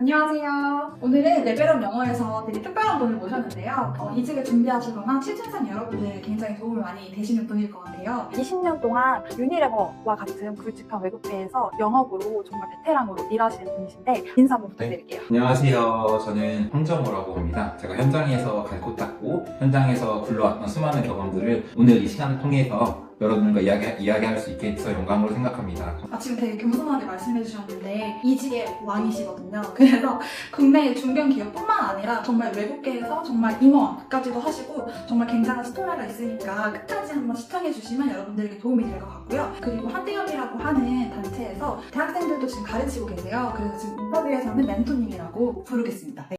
안녕하세요. 오늘은 레벨업 영어에서 되게 특별한 분을 모셨는데요. 이직을 준비하시거나 취준생 여러분들 굉장히 도움을 많이 되시는 분일 것 같아요. 20년 동안 유니레버와 같은 굵직한 외국계에서 영업으로 정말 베테랑으로 일하시는 분이신데 인사 한번 부탁드릴게요. 안녕하세요. 저는 황정호라고 합니다. 제가 현장에서 갈 곳 닦고 현장에서 굴러왔던 수많은 경험들을 오늘 이 시간을 통해서 여러분과 이야기할 수 있게 돼서 영광으로 생각합니다. 지금 되게 겸손하게 말씀해 주셨는데 이직의 왕이시거든요. 그래서 국내 중견 기업뿐만 아니라 정말 외국계에서 정말 임원까지도 하시고 정말 굉장한 스토리가 있으니까 끝까지 한번 시청해 주시면 여러분들에게 도움이 될 것 같고요. 그리고 한대협이라고 하는 단체에서 대학생들도 지금 가르치고 계세요. 그래서 지금 인터뷰에서는 멘토님이라고 부르겠습니다. 네.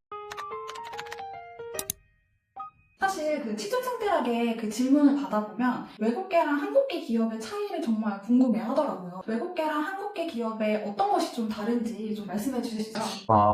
사실 그 취준생들에게 그 질문을 받아보면 외국계랑 한국계 기업의 차이를 정말 궁금해 하더라고요. 외국계랑 한국계 기업의 어떤 것이 좀 다른지 좀 말씀해 주시죠.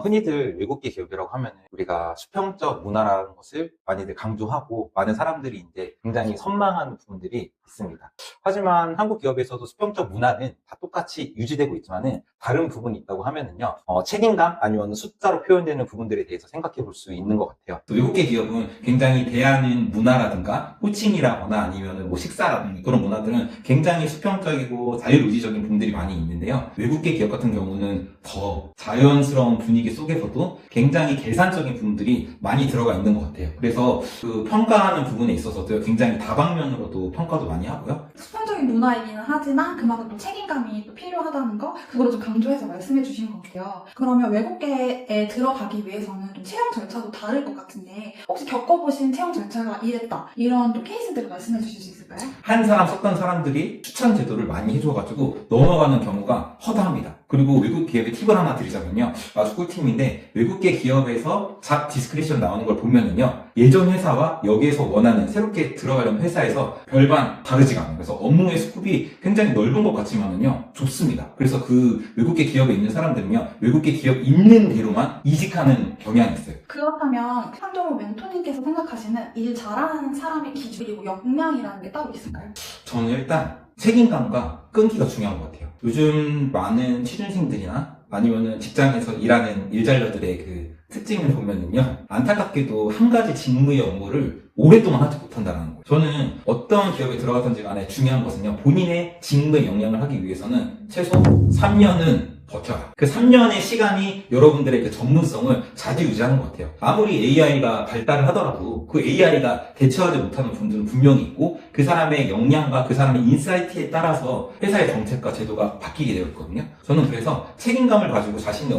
흔히들 외국계 기업이라고 하면 우리가 수평적 문화라는 것을 많이들 강조하고 많은 사람들이 이제 굉장히 선망하는 부분들이 있습니다. 하지만 한국 기업에서도 수평적 문화는 다 똑같이 유지되고 있지만은 다른 부분이 있다고 하면은요, 책임감 아니면 숫자로 표현되는 부분들에 대해서 생각해 볼 수 있는 것 같아요. 또 외국계 기업은 굉장히 대하는 문화라든가 호칭이라거나 아니면 뭐 식사라든가 그런 문화들은 굉장히 수평적이고 자유의지적인 부분들이 많이 있는데요. 외국계 기업 같은 경우는 더 자연스러운 분위기 속에서도 굉장히 계산적인 부분들이 많이 들어가 있는 것 같아요. 그래서 그 평가하는 부분에 있어서도 굉장히 다방면으로도 평가도 많이 하고요. 수평적인 문화이기는 하지만 그만큼 또 책임감이 또 필요하다는 거 그거를 좀 강조해서 말씀해 주신 것 같아요. 그러면 외국계에 들어가기 위해서는 좀 채용 절차도 다를 것 같은데 혹시 겪어보신 채용 절차가 이랬다 이런 또 케이스들을 말씀해 주실 수 있을까요? 한 사람 썼던 사람들이 추천 제도를 많이 해줘가지고 넘어가는 경우가 허다합니다. 그리고 외국 기업의 팁을 하나 드리자면요. 아주 꿀팁인데 외국계 기업에서 잡 디스크리션 나오는 걸 보면은요. 예전 회사와 여기에서 원하는 새롭게 들어가려는 회사에서 별반 다르지가 않아요. 그래서 업무의 스코프이 굉장히 넓은 것 같지만은요. 좁습니다. 그래서 그 외국계 기업에 있는 사람들은요. 외국계 기업 있는 대로만 이직하는 경향이 있어요. 그렇다면 황정호 멘토님께서 생각하시는 일 잘하는 사람의 기준 그리고 역량이라는 게 따로 있을까요? 저는 일단 책임감과 끈기가 중요한 것 같아요. 요즘 많은 취준생들이나 아니면은 직장에서 일하는 일잘러들의 그 특징을 보면은요, 안타깝게도 한 가지 직무의 업무를 오랫동안 하지 못한다는 거예요. 저는 어떤 기업에 들어가든지 간에 중요한 것은요, 본인의 직무의 역량을 하기 위해서는 최소 3년은 버텨라. 그 3년의 시간이 여러분들의 그 전문성을 좌지우지하는 것 같아요. 아무리 AI가 발달을 하더라도 그 AI가 대처하지 못하는 부분들은 분명히 있고 그 사람의 역량과 그 사람의 인사이트에 따라서 회사의 정책과 제도가 바뀌게 되어 있거든요. 저는 그래서 책임감을 가지고 자신의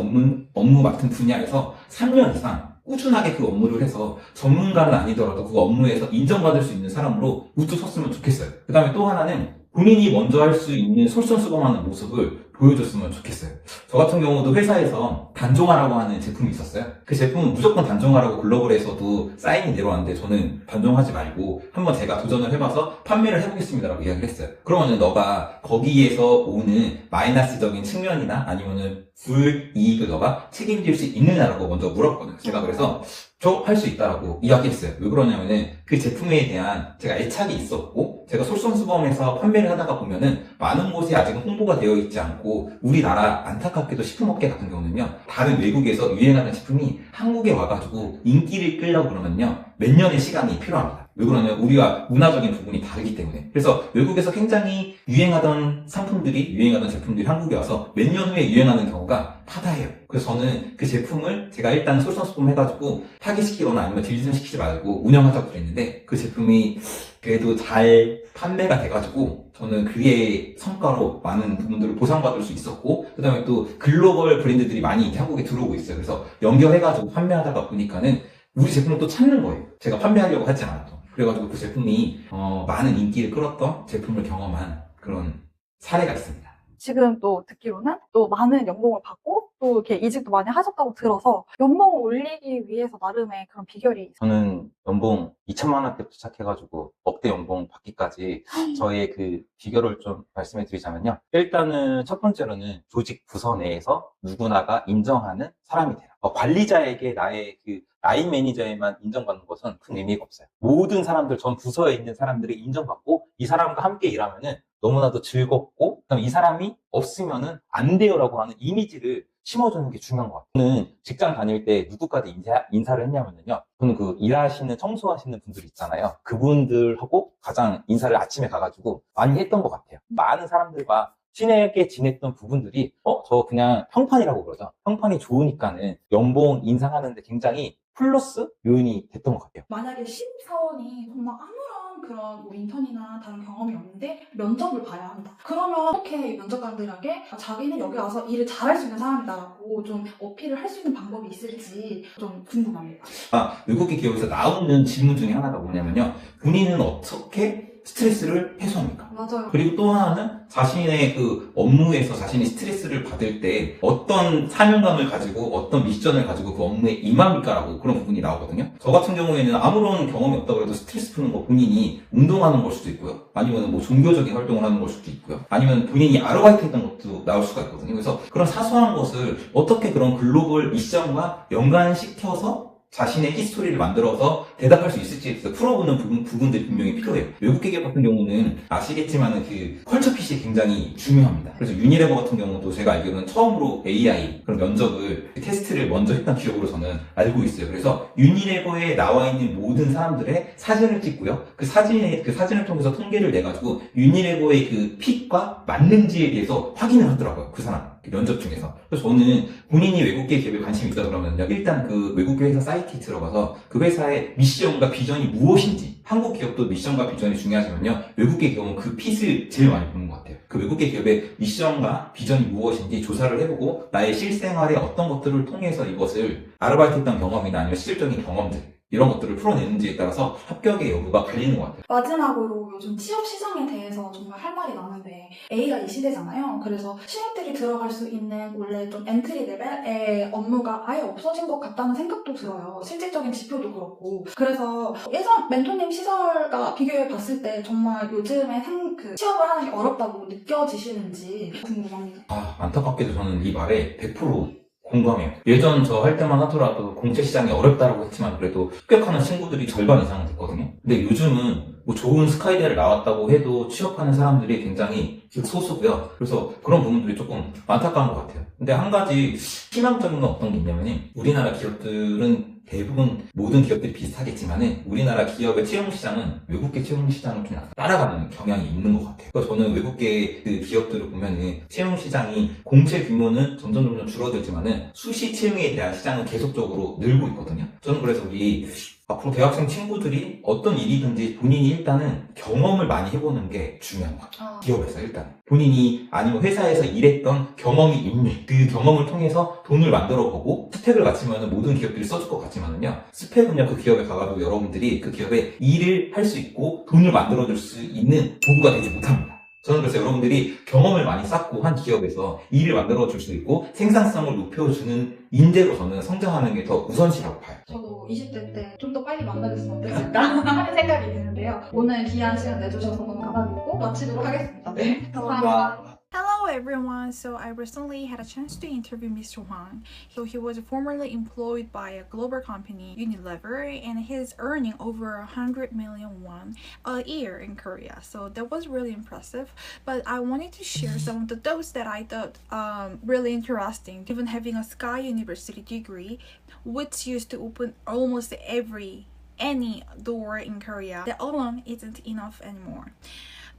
업무 맡은 분야에서 3년 이상 꾸준하게 그 업무를 해서 전문가는 아니더라도 그 업무에서 인정받을 수 있는 사람으로 우뚝 섰으면 좋겠어요. 그 다음에 또 하나는 본인이 먼저 할 수 있는 솔선수범하는 모습을 보여줬으면 좋겠어요. 저 같은 경우도 회사에서 단종화라고 하는 제품이 있었어요. 그 제품은 무조건 단종화라고 글로벌에서도 사인이 내려왔는데 저는 단종하지 말고 한번 제가 도전을 해봐서 판매를 해보겠습니다라고 이야기를 했어요. 그러면은 너가 거기에서 오는 마이너스적인 측면이나 아니면은 불이익을 너가 책임질 수 있느냐라고 먼저 물었거든요. 제가 그래서 저 할 수 있다라고 이야기했어요. 왜 그러냐면은 그 제품에 대한 제가 애착이 있었고 제가 솔선수범해서 판매를 하다가 보면은 많은 곳에 아직은 홍보가 되어 있지 않고 우리나라 안타깝게도 식품업계 같은 경우는요 다른 외국에서 유행하는 제품이 한국에 와가지고 인기를 끌려고 그러면요 몇 년의 시간이 필요합니다. 왜 그러냐면 우리가 문화적인 부분이 다르기 때문에. 그래서 외국에서 굉장히 유행하던 상품들이 유행하던 제품들이 한국에 와서 몇 년 후에 유행하는 경우가 파다해요. 그래서 저는 그 제품을 제가 일단 솔선수범 해가지고 파기시키거나 아니면 딜리전시키지 말고 운영하자고 그랬는데 그 제품이 그래도 잘 판매가 돼가지고 저는 그의 성과로 많은 부분들을 보상받을 수 있었고 그 다음에 또 글로벌 브랜드들이 많이 이제 한국에 들어오고 있어요. 그래서 연결해가지고 판매하다가 보니까는 우리 제품을 또 찾는 거예요. 제가 판매하려고 하지 않아도. 그래가지고 그 제품이 많은 인기를 끌었던 제품을 경험한 그런 사례가 있습니다. 지금 또 듣기로는 또 많은 연봉을 받고 또 이렇게 이직도 많이 하셨다고 들어서 연봉을 올리기 위해서 나름의 그런 비결이 있어요. 저는 연봉 2천만 원대부터 시작해가지고 억대 연봉 받기까지 저의 그 비결을 좀 말씀해 드리자면요. 일단은 첫 번째로는 조직 부서 내에서 누구나가 인정하는 사람이 되라. 관리자에게 나의 그 라인 매니저에만 인정받는 것은 큰 의미가 없어요. 모든 사람들, 전 부서에 있는 사람들이 인정받고 이 사람과 함께 일하면은 너무나도 즐겁고, 그다음에 이 사람이 없으면은 안 돼요라고 하는 이미지를 심어주는 게 중요한 것 같아요. 저는 직장 다닐 때 누구까지 인사를 했냐면요. 저는 그 일하시는, 청소하시는 분들 있잖아요. 그분들하고 가장 인사를 아침에 가가지고 많이 했던 것 같아요. 많은 사람들과 친하게 지냈던 부분들이, 저 그냥 평판이라고 그러죠. 평판이 좋으니까는 연봉 인상하는데 굉장히 플러스 요인이 됐던 것 같아요. 만약에 신입사원이 정말 아무런 그런 뭐 인턴이나 다른 경험이 없는데 면접을 봐야 한다. 그러면 어떻게 면접관들에게 자기는 여기 와서 일을 잘할 수 있는 사람이다라고 좀 어필을 할 수 있는 방법이 있을지 좀 궁금합니다. 외국계 기업에서 나오는 질문 중에 하나가 뭐냐면요. 본인은 어떻게 스트레스를 해소합니까? 맞아요. 그리고 또 하나는 자신의 그 업무에서 자신이 스트레스를 받을 때 어떤 사명감을 가지고 어떤 미션을 가지고 그 업무에 임합니까라고 그런 부분이 나오거든요. 저 같은 경우에는 아무런 경험이 없다고 해도 스트레스 푸는 거 본인이 운동하는 걸 수도 있고요. 아니면 뭐 종교적인 활동을 하는 걸 수도 있고요. 아니면 본인이 아르바이트 했던 것도 나올 수가 있거든요. 그래서 그런 사소한 것을 어떻게 그런 글로벌 미션과 연관시켜서 자신의 히스토리를 만들어서 대답할 수 있을지에 대해서 풀어보는 부분들이 분명히 필요해요. 외국계 기업 같은 경우는 아시겠지만 그 컬처 핏이 굉장히 중요합니다. 그래서 유니레버 같은 경우도 제가 알기로는 처음으로 AI 그런 면접을 테스트를 먼저 했던 기업으로 저는 알고 있어요. 그래서 유니레버에 나와 있는 모든 사람들의 사진을 찍고요. 그 사진을 통해서 통계를 내가지고 유니레버의 그 핏과 맞는지에 대해서 확인을 하더라고요. 그 사람. 면접 중에서. 그래서 저는 본인이 외국계 기업에 관심이 있다 그러면요. 일단 그 외국계 회사 사이트에 들어가서 그 회사의 미션과 비전이 무엇인지, 한국 기업도 미션과 비전이 중요하지만요. 외국계 기업은 그 핏을 제일 많이 보는 것 같아요. 그 외국계 기업의 미션과 비전이 무엇인지 조사를 해보고 나의 실생활에 어떤 것들을 통해서 이것을 아르바이트 했던 경험이나 아니면 실질적인 경험들 이런 것들을 풀어내는지에 따라서 합격의 여부가 갈리는 것 같아요. 마지막으로 요즘 취업 시장에 대해서 정말 할 말이 많은데 A가 이 시대잖아요. 그래서 신입들이 들어갈 수 있는 원래 좀 엔트리 레벨의 업무가 아예 없어진 것 같다는 생각도 들어요. 실질적인 지표도 그렇고. 그래서 예전 멘토님 시절과 비교해 봤을 때 정말 요즘에 취업을 하는 게 어렵다고 느껴지시는지 궁금합니다. 안타깝게도 저는 이 말에 100% 공감해요. 예전 저 할 때만 하더라도 공채 시장이 어렵다고 했지만 그래도 합격하는 친구들이 절반 이상은 됐거든요. 근데 요즘은 뭐 좋은 스카이대를 나왔다고 해도 취업하는 사람들이 굉장히 극소수고요. 그래서 그런 부분들이 조금 안타까운 것 같아요. 근데 한 가지 희망적인 건 어떤 게 있냐면 우리나라 기업들은 대부분 모든 기업들이 비슷하겠지만은 우리나라 기업의 채용 시장은 외국계 채용 시장을 좀 약간 따라가는 경향이 있는 것 같아요. 그래서 저는 외국계 그 기업들을 보면은 채용 시장이 공채 규모는 점점 줄어들지만은 수시 채용에 대한 시장은 계속적으로 늘고 있거든요. 저는 그래서 우리 앞으로 대학생 친구들이 어떤 일이든지 본인이 일단은 경험을 많이 해보는 게 중요한 것 같아요. 기업에서 일단. 본인이 아니면 회사에서 일했던 경험이 있는 그 경험을 통해서 돈을 만들어보고 스펙을 갖추면 모든 기업들이 써줄 것 같지만은요. 스펙은요 그 기업에 가가지고 여러분들이 그 기업에 일을 할 수 있고 돈을 만들어줄 수 있는 도구가 되지 못합니다. 저는 그래서 여러분들이 경험을 많이 쌓고 한 기업에서 일을 만들어줄 수 있고 생산성을 높여주는 인재로 저는 성장하는 게 더 우선시라고 봐요. 저도 20대 때 좀 더 빨리 만나줬으면 어땠을까 하는 생각이 드는데요. 오늘 귀한 시간 내주셔서 너무 감사드리고 마치도록 하겠습니다. 네, 감사합니다. Hello everyone, so I recently had a chance to interview Mr. Huang. So he was formerly employed by a global company, Unilever, and he's earning over 100 million won a year in Korea. So that was really impressive. But I wanted to share some of the thoughts that I thought really interesting. Even having a Sky University degree, which used to open almost any door in Korea, that alone isn't enough anymore.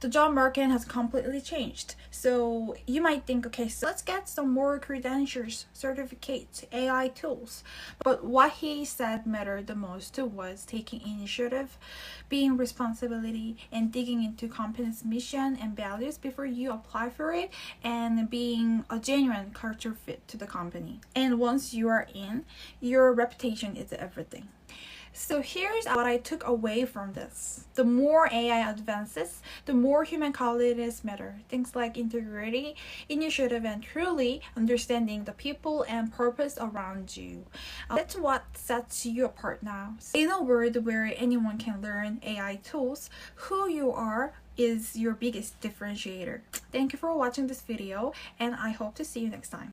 The job market has completely changed. So you might think, okay, so let's get some more credentials, certificates, AI tools. But what he said mattered the most was taking initiative, being responsibility, and digging into company's mission and values before you apply for it, and being a genuine culture fit to the company. And once you are in, your reputation is everything. So here's what I took away from this. The more AI advances, the more human qualities matter. Things like integrity, initiative, and truly understanding the people and purpose around you. That's what sets you apart now. In a world where anyone can learn AI tools, who you are is your biggest differentiator. Thank you for watching this video, and I hope to see you next time.